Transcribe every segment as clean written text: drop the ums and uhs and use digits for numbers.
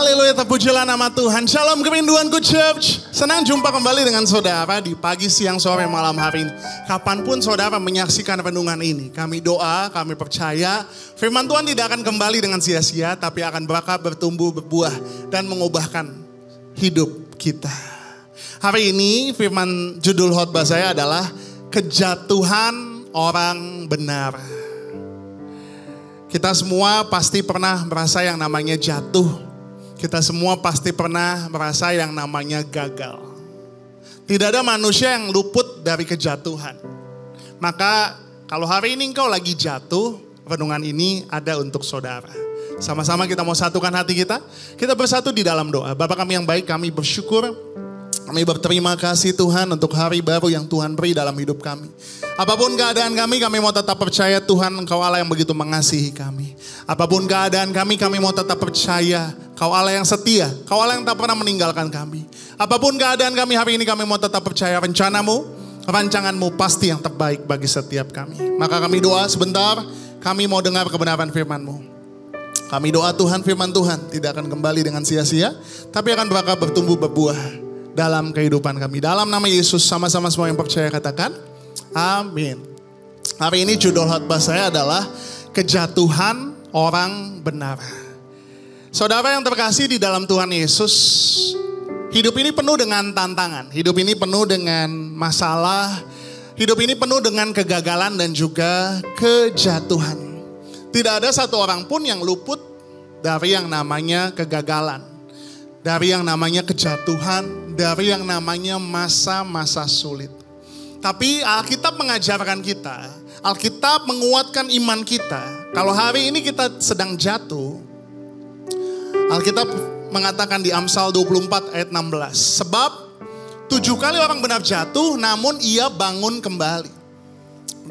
Haleluya, terpujilah nama Tuhan. Shalom kerinduanku church. Senang jumpa kembali dengan saudara di pagi, siang, sore, malam hari ini. Kapanpun saudara menyaksikan renungan ini, kami doa, kami percaya firman Tuhan tidak akan kembali dengan sia-sia, tapi akan bertumbuh, berbuah, dan mengubahkan hidup kita. Hari ini firman judul khotbah saya adalah kejatuhan orang benar. Kita semua pasti pernah merasa yang namanya jatuh. Kita semua pasti pernah merasa yang namanya gagal. Tidak ada manusia yang luput dari kejatuhan. Maka kalau hari ini engkau lagi jatuh, renungan ini ada untuk saudara. Sama-sama kita mau satukan hati kita. Kita bersatu di dalam doa. Bapa kami yang baik, kami bersyukur. Kami berterima kasih Tuhan untuk hari baru yang Tuhan beri dalam hidup kami. Apapun keadaan kami mau tetap percaya Tuhan Engkau Allah yang begitu mengasihi kami. Apapun keadaan kami mau tetap percaya Kau Allah yang setia, Kau Allah yang tak pernah meninggalkan kami. Apapun keadaan kami hari ini kami mau tetap percaya rencanamu, rancanganmu pasti yang terbaik bagi setiap kami. Maka kami doa sebentar, kami mau dengar kebenaran firman-Mu. Kami doa Tuhan, firman Tuhan tidak akan kembali dengan sia-sia, tapi akan bertumbuh berbuah dalam kehidupan kami. Dalam nama Yesus, sama-sama semua yang percaya katakan, amin. Hari ini judul khotbah saya adalah kejatuhan orang benar. Saudara yang terkasih di dalam Tuhan Yesus, hidup ini penuh dengan tantangan. Hidup ini penuh dengan masalah. Hidup ini penuh dengan kegagalan dan juga kejatuhan. Tidak ada satu orang pun yang luput dari yang namanya kegagalan, dari yang namanya kejatuhan, dari yang namanya masa-masa sulit. Tapi Alkitab mengajarkan kita, Alkitab menguatkan iman kita. Kalau hari ini kita sedang jatuh, Alkitab mengatakan di Amsal 24 ayat 16. Sebab 7 kali orang benar jatuh, namun ia bangun kembali.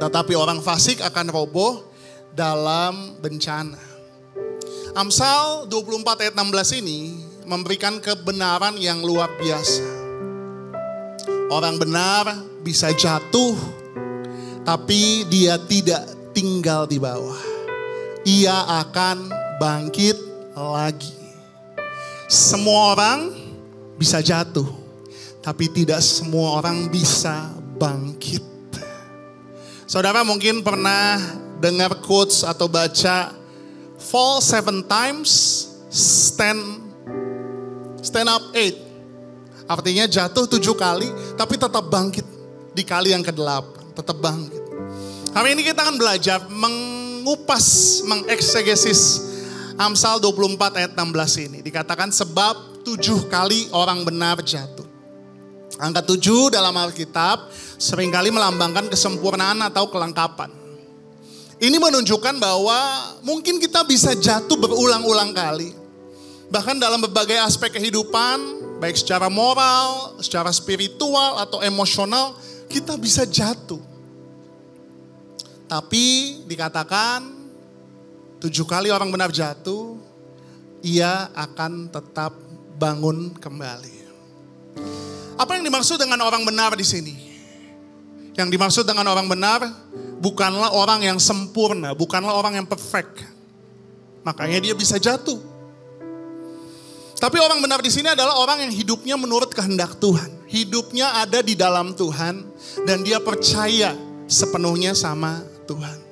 Tetapi orang fasik akan roboh dalam bencana. Amsal 24 ayat 16 ini memberikan kebenaran yang luar biasa. Orang benar bisa jatuh, tapi dia tidak tinggal di bawah. Ia akan bangkit lagi. Semua orang bisa jatuh, tapi tidak semua orang bisa bangkit. Saudara mungkin pernah dengar quotes atau baca, fall 7 times, stand up 8. Artinya jatuh 7 kali, tapi tetap bangkit di kali yang ke-8. Tetap bangkit. Hari ini kita akan belajar mengupas, mengeksegesis Amsal 24 ayat 16 ini. Dikatakan sebab 7 kali orang benar jatuh. Angka 7 dalam Alkitab seringkali melambangkan kesempurnaan atau kelengkapan. Ini menunjukkan bahwa mungkin kita bisa jatuh berulang-ulang kali. Bahkan dalam berbagai aspek kehidupan, baik secara moral, secara spiritual atau emosional, kita bisa jatuh. Tapi dikatakan 7 kali orang benar jatuh, ia akan tetap bangun kembali. Apa yang dimaksud dengan orang benar di sini? Yang dimaksud dengan orang benar bukanlah orang yang sempurna, bukanlah orang yang perfect. Makanya dia bisa jatuh. Tapi orang benar di sini adalah orang yang hidupnya menurut kehendak Tuhan. Hidupnya ada di dalam Tuhan dan dia percaya sepenuhnya sama Tuhan.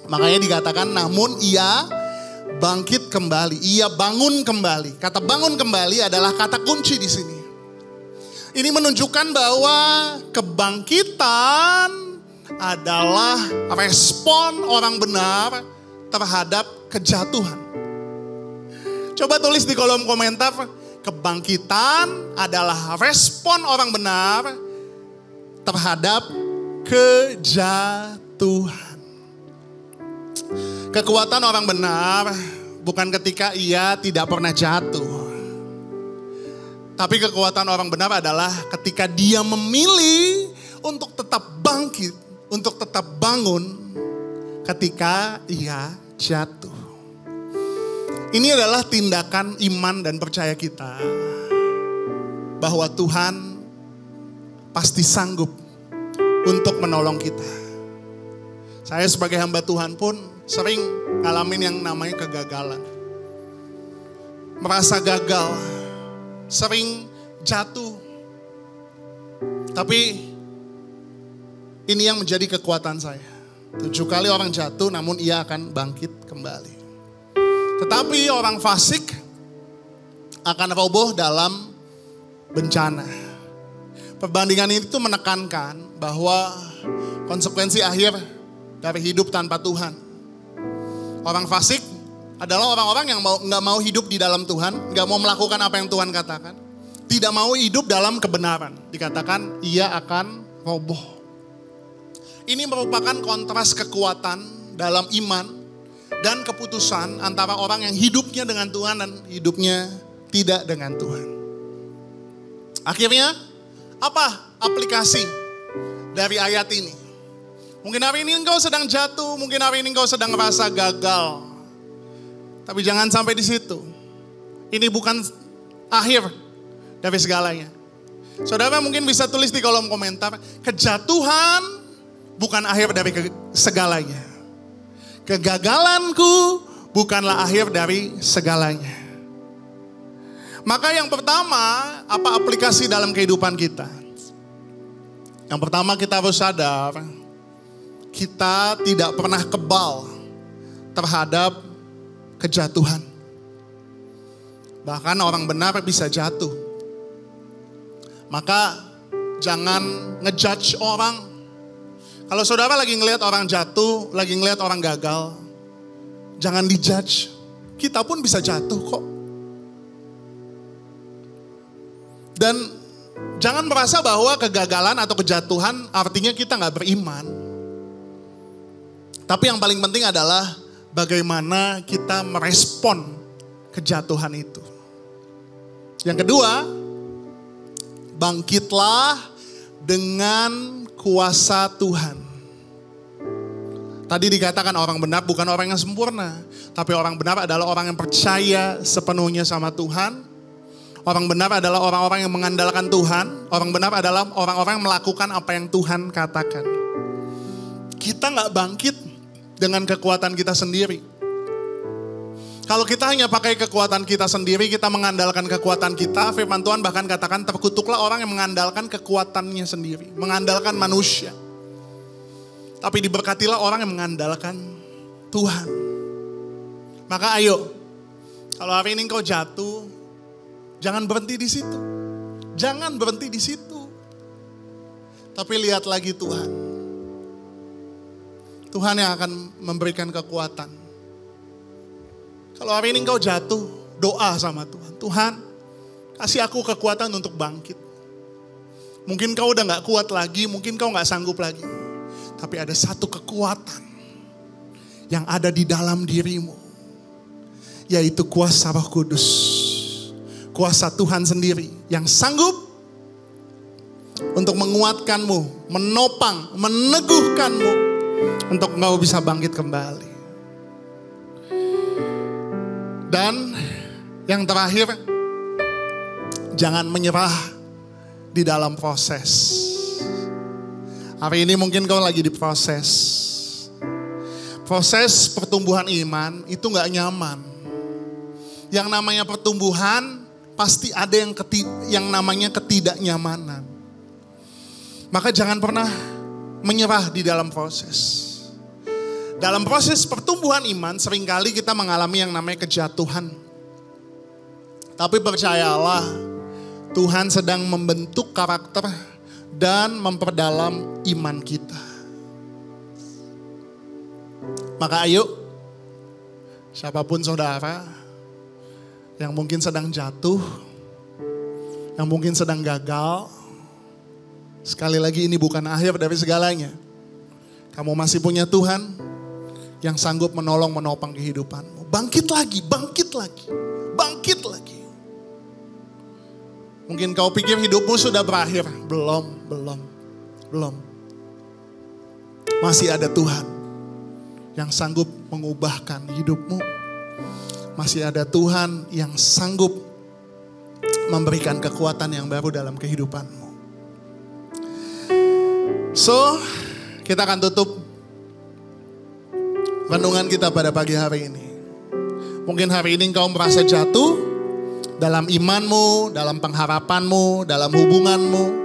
Makanya dikatakan namun ia bangkit kembali, ia bangun kembali. Kata bangun kembali adalah kata kunci di sini. Ini menunjukkan bahwa kebangkitan adalah respon orang benar terhadap kejatuhan. Coba tulis di kolom komentar, kebangkitan adalah respon orang benar terhadap kejatuhan. Kekuatan orang benar bukan ketika ia tidak pernah jatuh. Tapi kekuatan orang benar adalah ketika dia memilih untuk tetap bangkit, untuk tetap bangun ketika ia jatuh. Ini adalah tindakan iman dan percaya kita bahwa Tuhan pasti sanggup untuk menolong kita. Saya sebagai hamba Tuhan pun sering ngalamin yang namanya kegagalan. merasa gagal, sering jatuh. Tapi ini yang menjadi kekuatan saya. 7 kali orang jatuh namun ia akan bangkit kembali. Tetapi orang fasik akan roboh dalam bencana. Perbandingan itu menekankan bahwa konsekuensi akhir dari hidup tanpa Tuhan. Orang fasik adalah orang-orang yang nggak mau hidup di dalam Tuhan, nggak mau melakukan apa yang Tuhan katakan, tidak mau hidup dalam kebenaran. Dikatakan ia akan roboh. Ini merupakan kontras kekuatan dalam iman dan keputusan antara orang yang hidupnya dengan Tuhan dan hidupnya tidak dengan Tuhan. Akhirnya, apa aplikasi dari ayat ini? Mungkin hari ini engkau sedang jatuh, mungkin hari ini engkau sedang merasa gagal. Tapi jangan sampai di situ. Ini bukan akhir dari segalanya. Saudara mungkin bisa tulis di kolom komentar, kejatuhan bukan akhir dari segalanya. Kegagalanku bukanlah akhir dari segalanya. Maka yang pertama, apa aplikasi dalam kehidupan kita? Yang pertama kita harus sadar, kita tidak pernah kebal terhadap kejatuhan. Bahkan orang benar bisa jatuh. Maka jangan ngejudge orang. Kalau saudara lagi ngelihat orang jatuh, lagi ngelihat orang gagal, jangan dijudge. Kita pun bisa jatuh kok. Dan jangan merasa bahwa kegagalan atau kejatuhan artinya kita gak beriman. Tapi yang paling penting adalah bagaimana kita merespon kejatuhan itu. Yang kedua, bangkitlah dengan kuasa Tuhan. Tadi dikatakan orang benar bukan orang yang sempurna. Tapi orang benar adalah orang yang percaya sepenuhnya sama Tuhan. Orang benar adalah orang-orang yang mengandalkan Tuhan. Orang benar adalah orang-orang yang melakukan apa yang Tuhan katakan. Kita gak bangkit dengan kekuatan kita sendiri. Kalau kita hanya pakai kekuatan kita sendiri, kita mengandalkan kekuatan kita, firman Tuhan bahkan katakan terkutuklah orang yang mengandalkan kekuatannya sendiri. Mengandalkan manusia. Tapi diberkatilah orang yang mengandalkan Tuhan. Maka ayo, kalau hari ini kau jatuh, jangan berhenti di situ. Jangan berhenti di situ. Tapi lihat lagi Tuhan. Tuhan yang akan memberikan kekuatan. Kalau hari ini kau jatuh, doa sama Tuhan. Tuhan, kasih aku kekuatan untuk bangkit. Mungkin kau udah gak kuat lagi, mungkin kau gak sanggup lagi. Tapi ada satu kekuatan yang ada di dalam dirimu. Yaitu kuasa Roh Kudus. Kuasa Tuhan sendiri yang sanggup untuk menguatkanmu, menopang, meneguhkanmu untuk engkau bisa bangkit kembali. Dan yang terakhir, jangan menyerah di dalam proses. Hari ini mungkin kau lagi diproses. Proses pertumbuhan iman itu gak nyaman. Yang namanya pertumbuhan pasti ada yang namanya ketidaknyamanan. Maka jangan pernah menyerah di dalam proses. Dalam proses pertumbuhan iman seringkali kita mengalami yang namanya kejatuhan. Tapi percayalah, Tuhan sedang membentuk karakter dan memperdalam iman kita. Maka ayo, siapapun saudara yang mungkin sedang jatuh, yang mungkin sedang gagal, sekali lagi ini bukan akhir dari segalanya. Kamu masih punya Tuhan yang sanggup menolong menopang kehidupanmu. Bangkit lagi, bangkit lagi, bangkit lagi. Mungkin kau pikir hidupmu sudah berakhir. Belum. Masih ada Tuhan yang sanggup mengubahkan hidupmu. Masih ada Tuhan yang sanggup memberikan kekuatan yang baru dalam kehidupanmu. So, kita akan tutup renungan kita pada pagi hari ini. Mungkin hari ini engkau merasa jatuh, dalam imanmu, dalam pengharapanmu, dalam hubunganmu.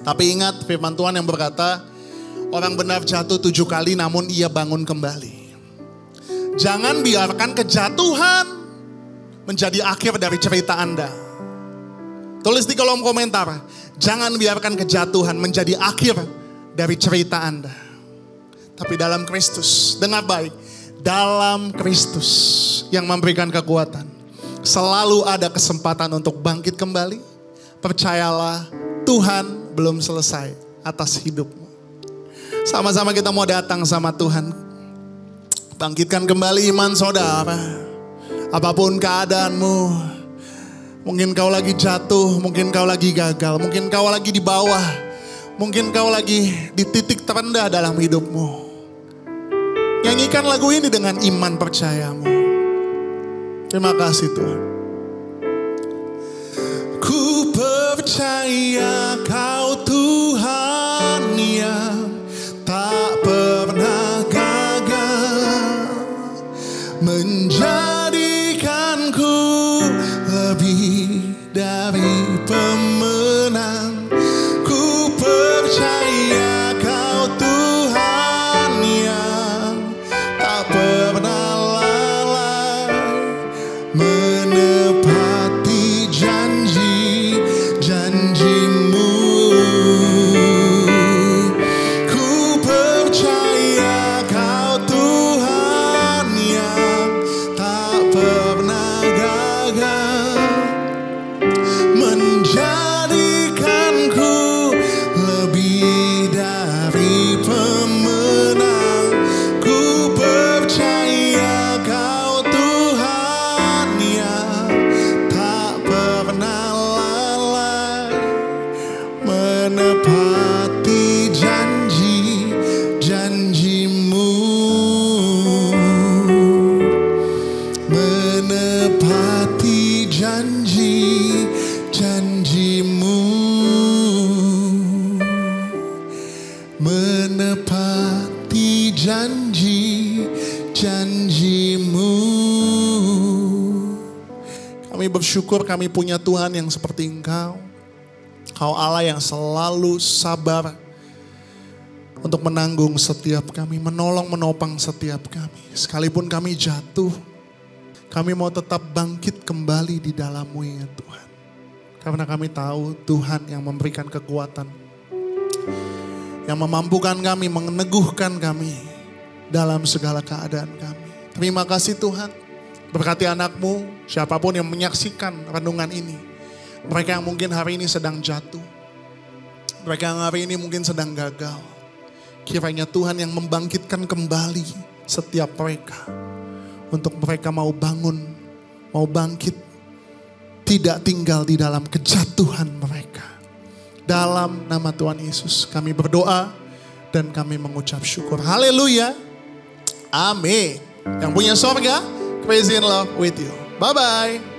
Tapi ingat firman Tuhan yang berkata, orang benar jatuh 7 kali namun ia bangun kembali. Jangan biarkan kejatuhan menjadi akhir dari cerita Anda. Tulis di kolom komentar, jangan biarkan kejatuhan menjadi akhir dari cerita Anda. Tapi dalam Kristus, dengar baik, dalam Kristus yang memberikan kekuatan, selalu ada kesempatan untuk bangkit kembali. Percayalah, Tuhan belum selesai atas hidupmu. Sama-sama kita mau datang sama Tuhan. Bangkitkan kembali iman saudara. Apapun keadaanmu, mungkin kau lagi jatuh, mungkin kau lagi gagal, mungkin kau lagi di bawah, mungkin kau lagi di titik terendah dalam hidupmu. Nyanyikan lagu ini dengan iman percayamu. Terima kasih Tuhan. Ku percaya Kau Tuhan yang tak pernah gagal menjadikanku lebih dari pemenang. Ku percaya Kau Tuhan yang tak pernah lalai menepati janji-janjimu. Ku percaya Kau Tuhan yang tak pernah gagal menjadikanku lebih dari pemenang. Ku percaya Kau Tuhan yang tak pernah lalai menepati janji-janjimu. Menepati janji-janjimu. Menepati janji-janjimu. Kami bersyukur kami punya Tuhan yang seperti Engkau. Kau Allah yang selalu sabar untuk menanggung setiap kami, menolong menopang setiap kami. Sekalipun kami jatuh, kami mau tetap bangkit kembali di dalam-Mu ya Tuhan. Karena kami tahu Tuhan yang memberikan kekuatan, yang memampukan kami, meneguhkan kami dalam segala keadaan kami. Terima kasih Tuhan. Berkati anak-Mu, siapapun yang menyaksikan renungan ini. Mereka yang mungkin hari ini sedang jatuh. Mereka yang hari ini mungkin sedang gagal. Kiranya Tuhan yang membangkitkan kembali setiap mereka. Untuk mereka mau bangun, mau bangkit. Tidak tinggal di dalam kejatuhan mereka. Dalam nama Tuhan Yesus kami berdoa dan kami mengucap syukur. Haleluya. Amin. Yang punya sorga, praise in love with you. Bye-bye.